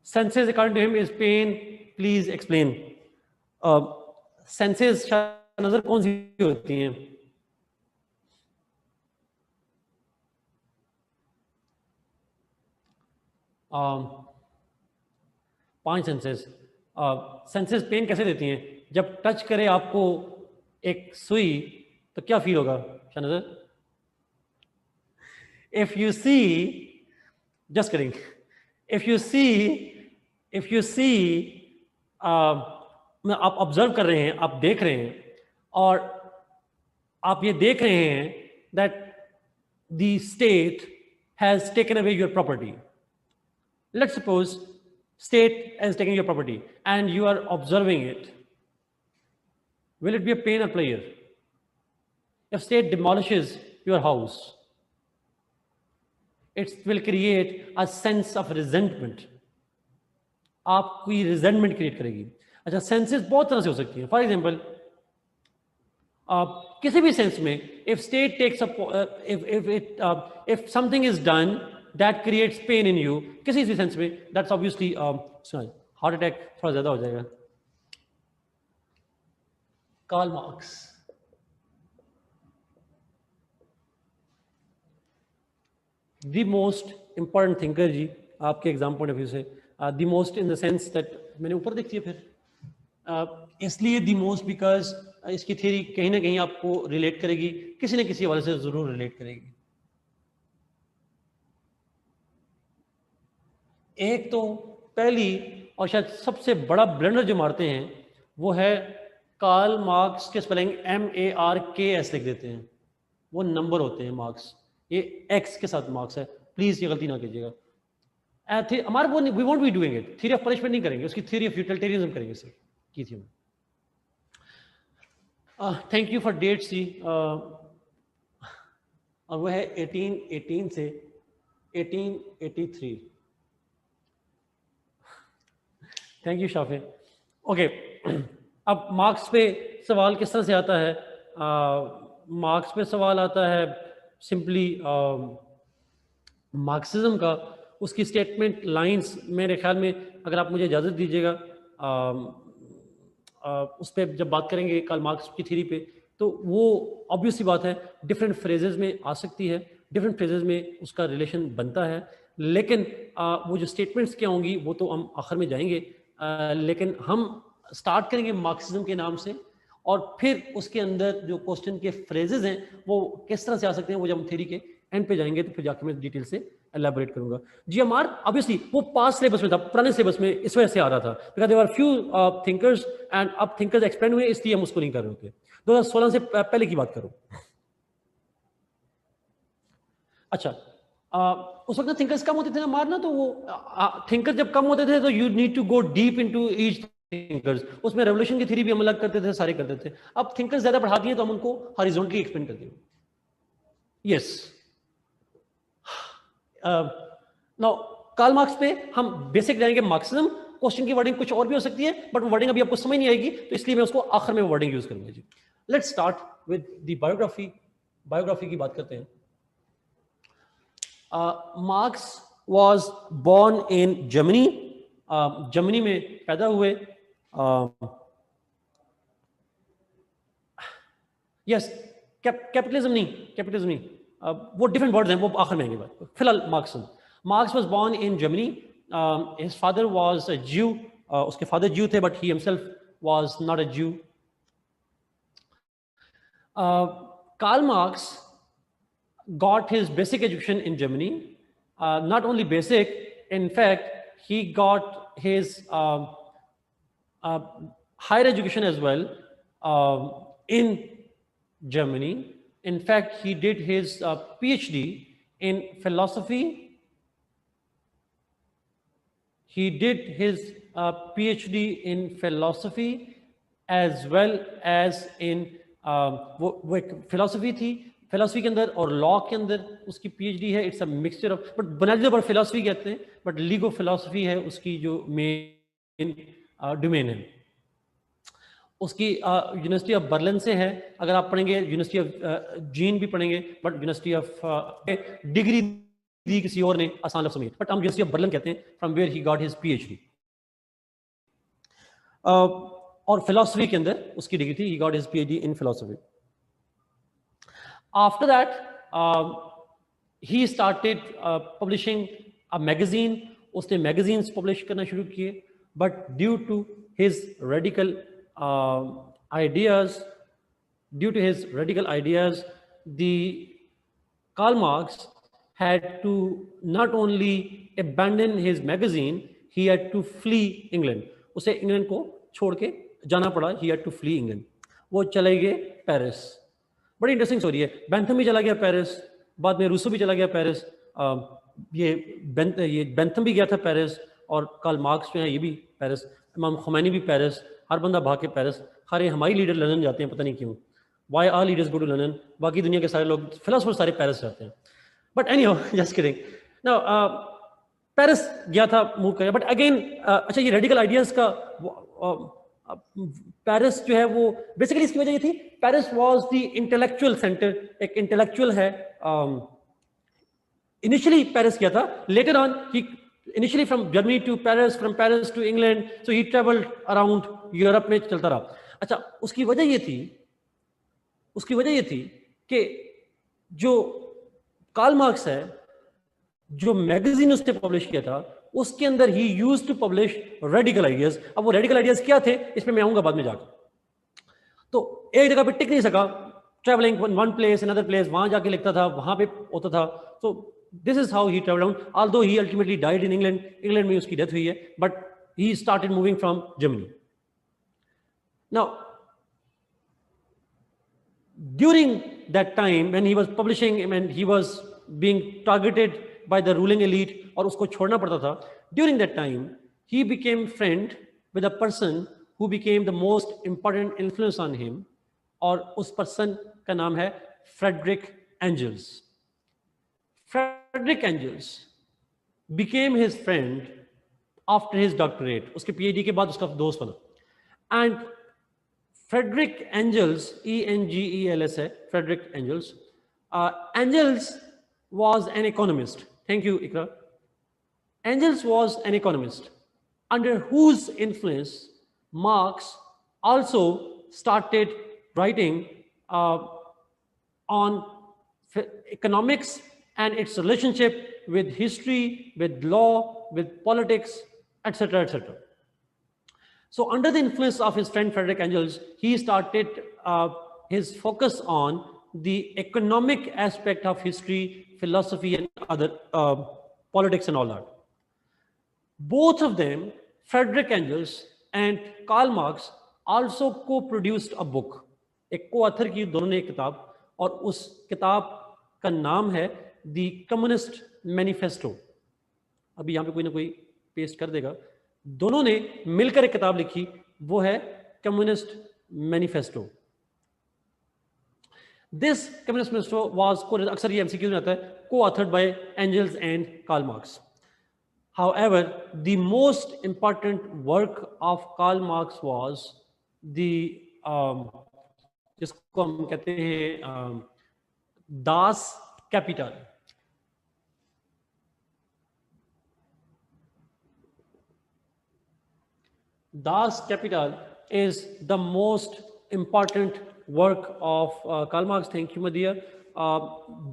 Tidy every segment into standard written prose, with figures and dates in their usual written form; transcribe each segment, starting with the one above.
Senses according to him is pain. Please explain. Senses नजर कौन सी होती हैं? पांच सेंसेस. सेंसेस पेन कैसे देती हैं? जब टच करे आपको एक सुई तो क्या फील होगा Shahnazar? If you see, just kidding, if you see आप ऑब्जर्व कर रहे हैं, आप देख रहे हैं और आप ये देख रहे हैं that the state has taken away your property. Let's suppose state is taking your property and you are observing it. Will it be a pain or pleasure? If state demolishes your house, it will create a sense of resentment. आप कोई resentment create करेगी. अच्छा, senses बहुत तरह से हो सकती हैं. For example, किसी भी sense में if state takes if something is done that creates pain in you, किसी भी सेंस में, that's obviously हार्ट अटैक थोड़ा ज्यादा हो जाएगा. Karl Marx. The most important thinker जी आपके एग्जाम पॉइंट ऑफ व्यू से. The most in the sense that, मैंने ऊपर देखती है फिर इसलिए द मोस्ट बिकॉज इसकी थ्योरी कहीं ना कहीं आपको रिलेट करेगी, किसी न किसी हवाले से जरूर रिलेट करेगी. एक तो पहली और शायद सबसे बड़ा ब्लंडर जो मारते हैं वो है कार्ल मार्क्स के स्पेलिंग MARKS लिख देते हैं. वो नंबर होते हैं मार्क्स, ये एक्स के साथ मार्क्स है. प्लीज ये गलती ना कीजिएगा. हमारे वो we won't be doing it. Theory of punishment नहीं करेंगे, उसकी थ्योरी ऑफ यूटिलिटेरियनिज्म करेंगे सर की थी. थैंक यू फॉर डेट सी. और वो है 1818 से 1883. Thank you Shafe. ओके, अब मार्क्स पे सवाल किस तरह से आता है? मार्क्स पे सवाल आता है सिंपली मार्क्सिज्म का, उसकी स्टेटमेंट लाइंस. मेरे ख्याल में अगर आप मुझे इजाज़त दीजिएगा उस पर जब बात करेंगे कार्ल मार्क्स की थ्योरी पे, तो वो ऑब्वियसली बात है डिफरेंट फ्रेजेस में आ सकती है, डिफरेंट फ्रेजेस में उसका रिलेशन बनता है. लेकिन वो जो स्टेटमेंट्स क्या होंगी वो तो हम आखिर में जाएंगे. लेकिन हम स्टार्ट करेंगे मार्क्सिज्म के नाम से और फिर उसके अंदर जो क्वेश्चन के फ्रेजेस हैं वो किस तरह से आ सकते हैं, वो जब हम थ्योरी के एंड पे जाएंगे तो फिर जाके मैं डिटेल से एलैबोरेट करूंगा. GMR ऑब्वियसली वो पास सिलेबस में था, पुराने सिलेबस में इस वजह से आ रहा था because there are few thinkers and अब थिंकर्स एक्सपेंड हुए, इसलिए हम उसको नहीं कर रहे होते. 2016 से पहले की बात करूं. अच्छा, उस वक्त थिंकर्स कम होते थे ना मारना, तो वो थिंकर जब कम होते थे तो you need to go deep into each thinkers. उसमें रेवोल्यूशन की थ्योरी भी हम अलग करते थे, सारे करते थे. अब थिंकर्स ज्यादा बढ़ा दिए तो हम उनको हॉरिजॉन्टली एक्सप्लेन करते हैं. यस, नाउ कार्ल मार्क्स पे हम बेसिक जाएंगे. मार्क्सिज्म क्वेश्चन की वर्डिंग कुछ और भी हो सकती है, बट वो वर्डिंग अभी आपको समझ नहीं आएगी, तो इसलिए मैं उसको आखिर में वर्डिंग यूज करूंगा जी. Let's start with the biography. Biography की बात करते हैं. Marx was born in Germany. Germany में पैदा हुए. यस, कैपिटलिज्म नहीं, वो डिफरेंट वर्ड्स हैं, वो आखिर में आएंगे बात. फिलहाल Marx was born in Germany. His father was a Jew. उसके फादर ज्यू थे but he himself was not a Jew. Karl Marx got his basic education in Germany. Not only basic, in fact, he got his higher education as well in Germany. In fact, he did his PhD in philosophy. He did his PhD in philosophy as well as in वो philosophy थी. Philosophy के अंदर और law के अंदर उसकी PhD है. It's a mixture of, but बुनियादी पर फिलोसफी कहते हैं, बट लीगो फिलोसफी है उसकी जो मेन डोमेन है. उसकी यूनिवर्सिटी ऑफ बर्लिन से है. अगर आप पढ़ेंगे यूनिवर्सिटी ऑफ जीन भी पढ़ेंगे, बट यूनिवर्सिटी ऑफ डिग्री दी किसी और ने आसान लफ्ज़ों में, बट हम यूनिवर्सिटी ऑफ बर्लिन कहते हैं, from where he got his PhD. और फिलोसफी के अंदर उसकी डिग्री थी, he got his PhD in philosophy. After that he started publishing a magazine. उसने magazines publish करना शुरू किए, but due to his radical ideas, the Karl Marx had to not only abandon his magazine, he had to flee England. उसे England को छोड़ के जाना पड़ा, he had to flee England. वो चले गए पेरिस। बड़ी इंटरेस्टिंग स्टोरी है। बेंथम भी चला गया पेरिस, बाद में रूसो भी चला गया पेरिस, ये बेंथम भी गया था पेरिस, और कार्ल मार्क्स जो है ये भी पेरिस, इमाम खुमैनी भी पेरिस, हर बंदा भाग के पेरिस। खैर हमारी लीडर लंदन जाते हैं, पता नहीं क्यों, why are leaders go to London, बाकी दुनिया के सारे लोग फिलोसफर सारे पेरिस जाते हैं। But any how, just kidding. Now Paris गया था, मूव किया, बट अगेन अच्छा ये रेडिकल आइडियाज का पेरिस जो है वो बेसिकली इसकी वजह ये थी, Paris was the intellectual centre, एक इंटेलेक्चुअल है। इनिशियली पेरिस किया था, later on he initially from Germany to Paris, from Paris to England, so he travelled around Europe में चलता रहा। अच्छा उसकी वजह ये थी कि जो कार्ल मार्क्स है, जो मैगजीन उसने पब्लिश किया था, उसके अंदर he used to publish radical ideas. अब वो रेडिकल आइडियाज क्या थे, इसमें मैं आऊंगा बाद में जाकर। तो एक जगह पे टिक नहीं सका, travelling one place another place, वहां जाके लिखता था, वहां पे होता था। तो this is how he travelled around, although he ultimately died in England, England में उसकी डेथ हुई है, but he started moving from Germany. Now during that time when he was publishing, when he was being targeted by the ruling elite और उसको छोड़ना पड़ता था, during that time he became friend with a person who became the most important influence on him, और उस person का नाम है Frederick angels. Frederick angels became his friend after his doctorate, उसके PhD के बाद उसका दोस्त बना। and Frederick Engels, E-N-G-E-L-S है, Frederick Engels. Engels was an economist. Thank you, Ikra. Engels was an economist under whose influence Marx also started writing on economics and its relationship with history, with law, with politics, etc., etc. So under the influence of his friend Frederick Engels, he started his focus on the economic aspect of history, philosophy, and other politics and all that. Both of them, Frederick Engels and Karl Marx, also co-produced a book. एक co-author की दोनों ने एक किताब, और उस किताब का नाम है The Communist Manifesto। अभी यहाँ पे कोई ना कोई पेस्ट कर देगा। दोनों ने मिलकर एक किताब लिखी, वो है communist manifesto. This communist manifesto was, अक्सर ये एमसीक्यू में आता है, co-authored by Engels and Karl Marx. However, the most important work of Karl Marx was the जिसको हम कहते हैं Das Kapital. Das Kapital is the most important work of Karl Marx. Thank you, my dear.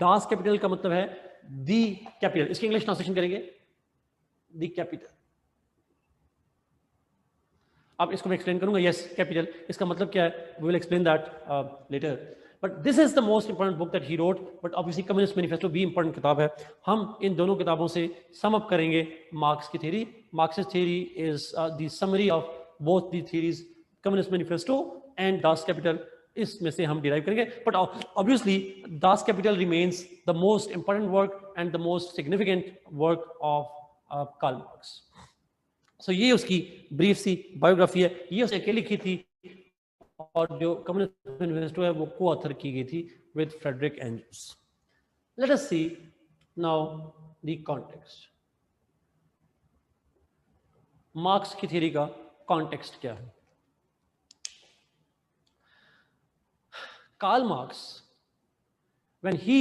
Das Kapital का मतलब है the capital. इसकी English translation करेंगे the capital. अब इसको मैं एक्सप्लेन करूंगा। yes, capital इसका मतलब क्या है, we will explain that later. But this is the most important book that he wrote. But obviously Communist Manifesto भी important किताब है। हम इन दोनों किताबों से सम अप करेंगे मार्क्स की theory. Marxist theory is the summary of both the theories, Communist Manifesto and Das Kapital. इसमें से हम derive करेंगे। But obviously Das Kapital remains the most important work and the most significant work of Karl Marx. So ये उसकी brief सी biography है। ये उसने अकेली लिखी थी, और जो कम्युनिस्ट मैनिफेस्टो है वो को-ऑथर की गई थी with Friedrich Engels. Let us see now the context. Marx की थ्योरी का कॉन्टेक्स्ट क्या है? Karl Marx, when he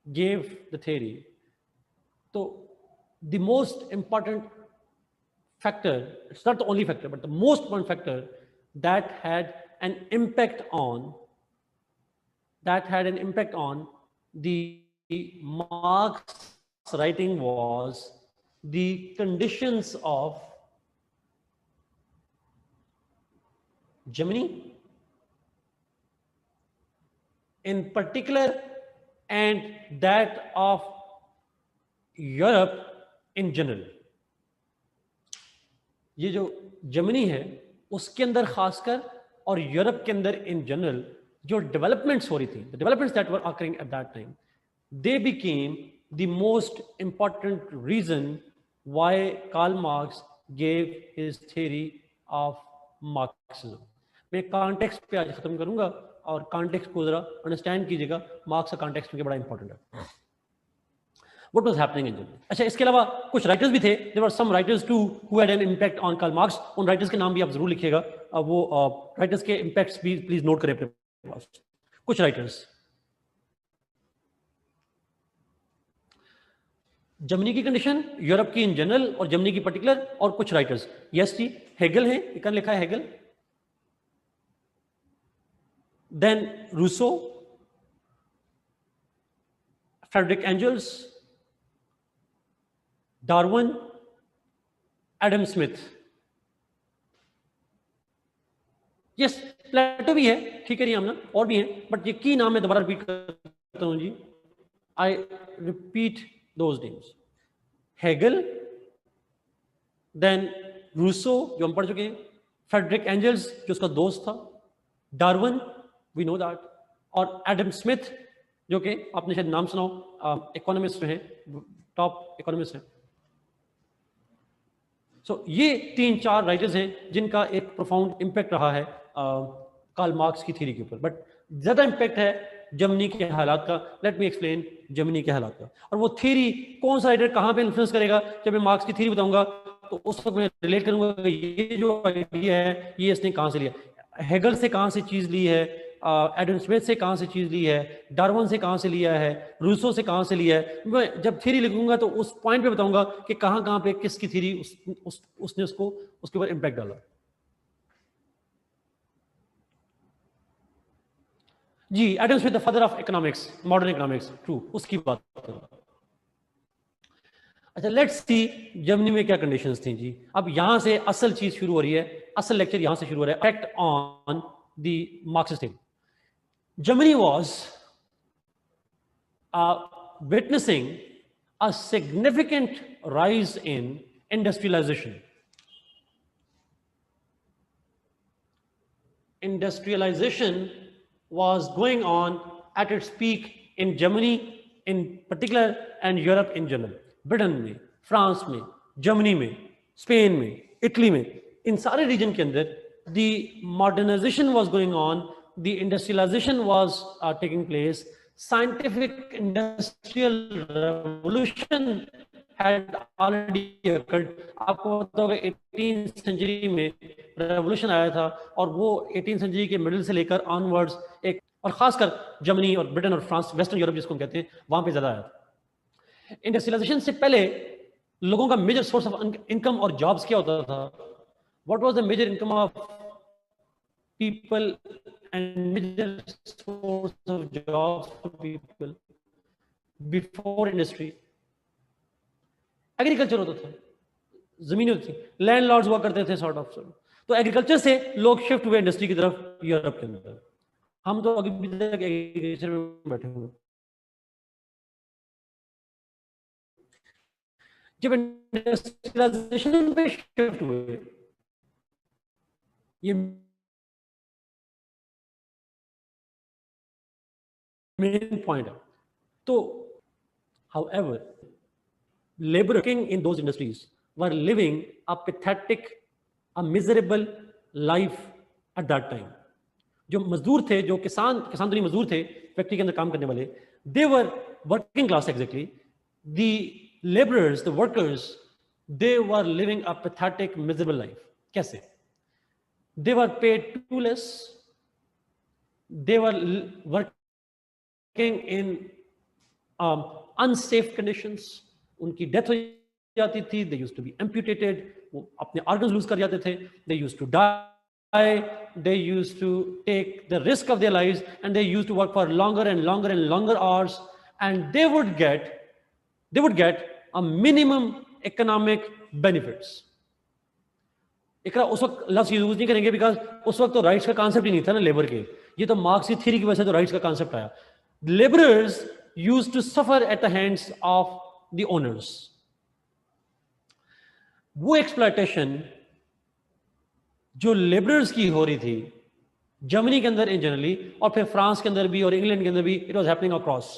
gave the theory, तो the most important factor, it's not the only factor, but the most important factor that had an impact on the Marx writing was the conditions of Germany in particular and that of Europe in general. ये जो Germany है उसके अंदर खासकर और Europe के अंदर in general जो डेवलपमेंट्स हो रही थी, the developments that were occurring at that time, they became the most important reason why Karl Marx gave his theory of Marxism. मैं कॉन्टेक्स्ट पे आज खत्म करूंगा और कॉन्टेक्स्ट को जरा अंडरस्टैंड कीजिएगा. मार्क्स का कॉन्टेक्स्ट क्योंकि बड़ा इंपॉर्टेंट है. What was happening in Germany? अच्छा, इसके अलावा कुछ राइटर्स भी थे. There were some writers too who had an impact on Karl Marx. उन राइटर्स के नाम भी आप जरूर लिखिएगा. वो राइटर्स के इम्पैक्ट्स भी प्लीज नोट करें अपने पास. कुछ राइटर्स जर्मनी की कंडीशन, यूरोप की इन जनरल और जर्मनी की पर्टिकुलर, और कुछ राइटर्स. यस जी, हेगल है, इकन लिखा है Hegel. Then Rousseau, Friedrich Engels, Darwin, Adam Smith. Yes, Plato भी है, ठीक है, हमने और भी हैं, बट ये की नाम मैं दोबारा रिपीट करता हूं जी. I repeat those names. Hegel, then Rousseau जो हम पढ़ चुके हैं, फ्रेडरिक एंजल्स जो उसका दोस्त था, डार्विन, वी नो दैट, और एडम स्मिथ जो कि आपने शायद नाम सुना हो, इकोनॉमिस्ट हैं, टॉप इकोनॉमिस्ट हैं. सो ये 3-4 राइटर्स हैं जिनका एक प्रोफाउंड इम्पैक्ट रहा है कार्ल मार्क्स की थ्योरी के ऊपर. बट ज्यादा इम्पैक्ट है जर्मनी के हालात का. लेट मी एक्सप्लेन जर्मनी के हालात का. और वो थ्योरी कौन सा राइटर कहाँ पे इन्फ्लुएंस करेगा, जब मैं मार्क्स की थ्योरी बताऊंगा तो उस वक्त मैं रिलेट करूंगा ये जो आइडिया है ये इसने कहाँ से लिया, हेगल से कहाँ से चीज ली है, एडम स्मिथ से कहाँ से चीज ली है, डार्विन से कहाँ से लिया है, रूसो से कहाँ से लिया है. मैं जब थ्योरी लिखूंगा तो उस पॉइंट पे बताऊंगा कि कहाँ पे किसकी थ्योरी उसने उसको उसके ऊपर इम्पैक्ट डाला. जी, Adam Smith the father of economics, modern economics, true, उसकी बात करूँ. अच्छा, लेट्स सी जर्मनी में क्या कंडीशंस थी जी. अब यहां से असल चीज शुरू हो रही है, असल लेक्चर यहां से शुरू हो रहा है. Effect on the Marxist theory. Germany was witnessing a significant rise in industrialization. Industrialization was going on at its peak in Germany in particular and Europe in general. Britain में, फ्रांस में, Germany में, Spain में, Italy में, इन सारे reason के अंदर the modernization was going on, the industrialization was taking place, scientific industrial revolution had already occurred. आपको पता होगा 18th सेंचुरी में रेवोल्यूशन आया था और वो 18th सेंचुरी के मिडिल से लेकर ऑनवर्ड्स एक, और खासकर जर्मनी और ब्रिटेन और फ्रांस, वेस्टर्न यूरोप जिसको कहते हैं, वहां पे ज्यादा आया था. इंडस्ट्रियलाइजेशन से पहले लोगों का मेजर सोर्स ऑफ इनकम और जॉब्स क्या होता था? What was the major income of people and major source of jobs for people before industry? Agriculture होता था, जमीन होती थी, लैंडलॉर्ड्स हुआ करते थे सॉर्ट ऑफ. तो एग्रीकल्चर से लोग शिफ्ट हुए इंडस्ट्री की तरफ यूरोप के अंदर. हम तो अभी भी तक एग्रीकल्चर में बैठे हुए. जब इंडस्ट्रियलाइजेशन पे शिफ्ट हुए, ये मेन पॉइंट है. तो however, labor working in those industries were living a pathetic, a miserable life at that time. जो मजदूर थे, जो किसान तो नहीं, मजदूर थे, फैक्ट्री के अंदर काम करने वाले, they were working class exactly. The laborers, the workers, they were living a pathetic, miserable life. कैसे? They were paid too less. They were working in unsafe conditions. उनकी डेथ हो जाती थी, they used to be amputated, वो अपने organs lose कर जाते थे, they used to die, they used to take the risk of their lives, and they used to work for longer and longer and longer hours, and they would get a minimum economic benefits. एक उस वक्त लफ्ज use नहीं करेंगे because उस वक्त तो rights का कॉन्सेप्ट ही नहीं था ना लेबर के, ये तो मार्क्स की थ्योरी की वजह से तो राइट्स का कॉन्सेप्ट आया. Labourers used to suffer at the hands of the owners. वो एक्सप्लॉयटेशन जो लेबरर्स की हो रही थी जर्मनी के अंदर इन जनरली, और फिर फ्रांस के अंदर भी और इंग्लैंड के अंदर भी, it was happening across.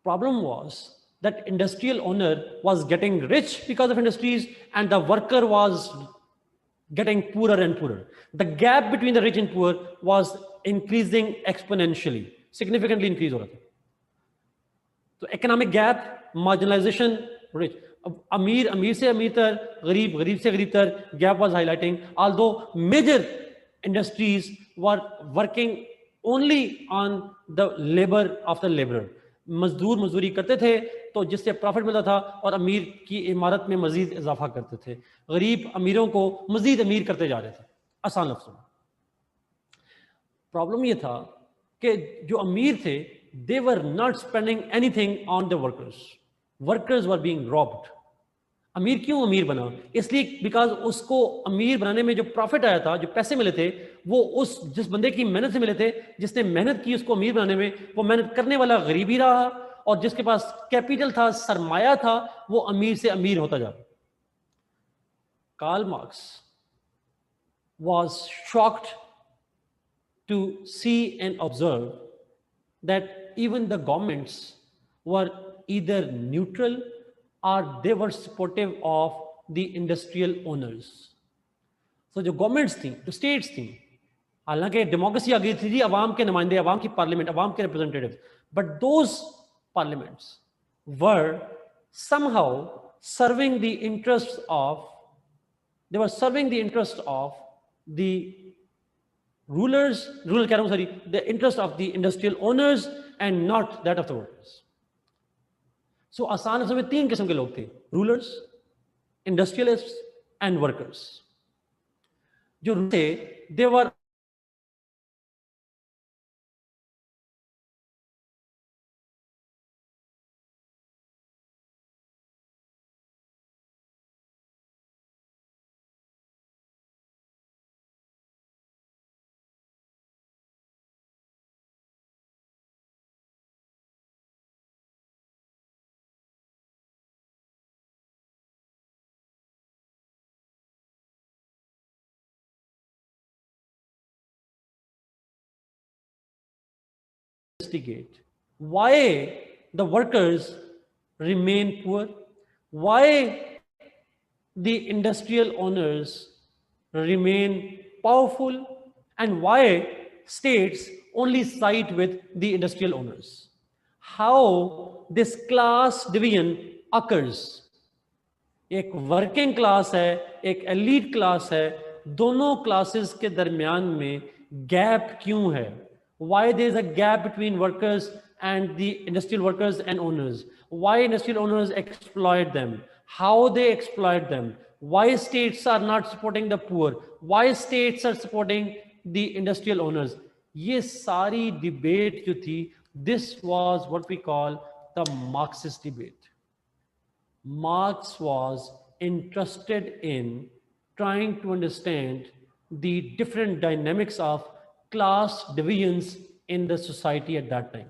Problem was that industrial owner was getting rich because of industries and the worker was getting poorer and poorer. The gap between the rich and poor was increasing exponentially, significantly increase हो रहा था. तो economic gap, marginalization, rich. अमीर से अमीर तर, गरीब से गरीब तर, gap was highlighting. Although major industries were working only on the labor of the laborer. मजदूरी करते थे तो जिससे प्रॉफिट मिलता था, और अमीर की इमारत में मजीद इजाफा करते थे, गरीब अमीरों को मजीद अमीर करते जा रहे थे. आसान लफ्ज़ों में प्रॉब्लम ये था कि जो अमीर थे, they were not spending anything on the workers were being robbed. अमीर क्यों अमीर बना? इसलिए बिकॉज उसको अमीर बनाने में जो प्रॉफिट आया था, जो पैसे मिले थे, वो उस जिस बंदे की मेहनत से मिले थे, जिसने मेहनत की उसको अमीर बनाने में, वो मेहनत करने वाला गरीब ही रहा, और जिसके पास कैपिटल था, सरमाया था, वो अमीर से अमीर होता जा. Karl Marx was shocked to see and observe that even the governments were either neutral or they were supportive of the industrial owners. So जो गवर्नमेंट्स थी, जो स्टेट्स थी, हालांकि डेमोक्रेसी आ गई थी जी, अवाम के नुमाइंदे, अवाम की पार्लियामेंट, अवाम के representatives, but those parliaments were somehow serving the interests of, they were serving the interest of the the interest of the industrial owners and not that of the workers. So आसान समय तीन किस्म के लोग थे, rulers, industrialists and workers. जो थे, they were investigate why the workers remain poor, why the industrial owners remain powerful, and why states only side with the industrial owners. How this class division occurs. एक working class है, एक elite class है, दोनों classes के दरमियान में gap क्यों है? Why there is a gap between workers and the industrial workers and owners? Why industrial owners exploit them? How they exploit them? Why states are not supporting the poor? Why states are supporting the industrial owners? ये सारी debate जो थी, this was what we call the Marxist debate. Marx was interested in trying to understand the different dynamics of class divisions in the society at that time.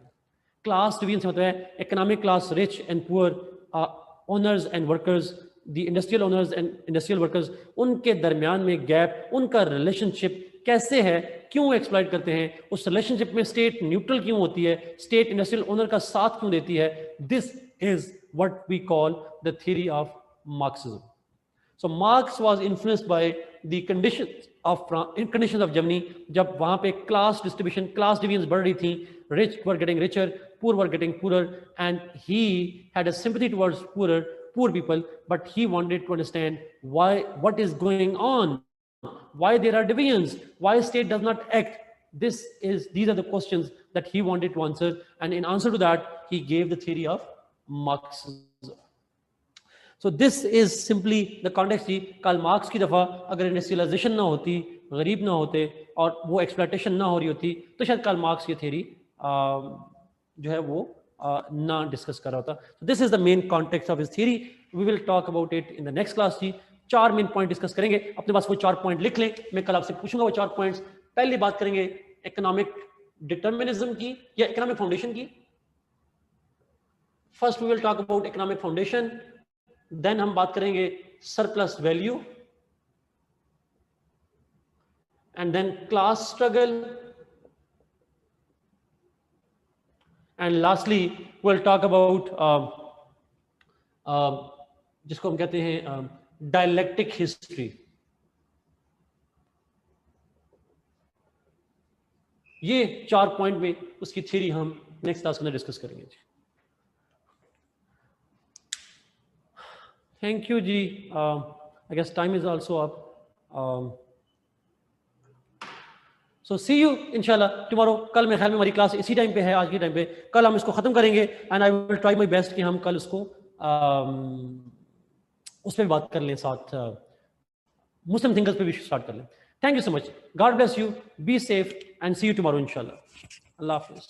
Class divisions होता है economic class, rich and poor, owners and workers, the industrial owners and industrial workers, उनके दरमियान में gap, उनका relationship कैसे है, क्यों exploit करते हैं, उस रिलेशनशिप में स्टेट न्यूट्रल क्यों होती है, स्टेट इंडस्ट्रियल ओनर का साथ क्यों देती है. This is what we call the theory of Marxism. So Marx was influenced by the conditions of Germany, जब वहाँ पे class distribution, class divisions बढ़ रही थी, rich were getting richer, poor were getting poorer, and he had a sympathy towards poor people, but he wanted to understand what is going on, why there are divisions, why state does not act. These are the questions that he wanted to answer, and in answer to that, he gave the theory of Marx. So this is simply the context जी। Karl Marx की दफ़ा अगर industrialisation ना होती, गरीब ना होते और वो एक्सप्लॉयटेशन ना हो रही होती, तो शायद कार्ल मार्क्स ये थ्योरी जो है वो ना डिस्कस कर रहा होता। This is the main context of his theory. We will talk about it in the next class जी। 4 मेन पॉइंट डिस्कस करेंगे। अपने पास वो 4 पॉइंट लिख लें, मैं कल आपसे पूछूंगा वो 4 पॉइंट्स। पहले बात करेंगे इकोनॉमिक डिटर्मिनिज्म की या इकोनॉमिक फाउंडेशन की। First we will talk about economic foundation, then हम बात करेंगे surplus value, and then class struggle, and lastly will talk about जिसको हम कहते हैं डायलेक्टिक हिस्ट्री। ये 4 पॉइंट में उसकी थ्योरी हम नेक्स्ट क्लास में डिस्कस करेंगे। थैंक यू जी। I guess time is also up. So see you इंशाल्लाह टुमारो। कल मेरे ख्याल में हमारी क्लास इसी टाइम पे है, आज के टाइम पे। कल हम इसको खत्म करेंगे and I will try my best कि हम कल उसको उस पर बात कर लें, साथ मुस्लिम थिंकर्स पे भी स्टार्ट कर लें। Thank you so much. God bless you, be safe and see you tomorrow इंशाल्लाह। अल्लाह हाफिज़।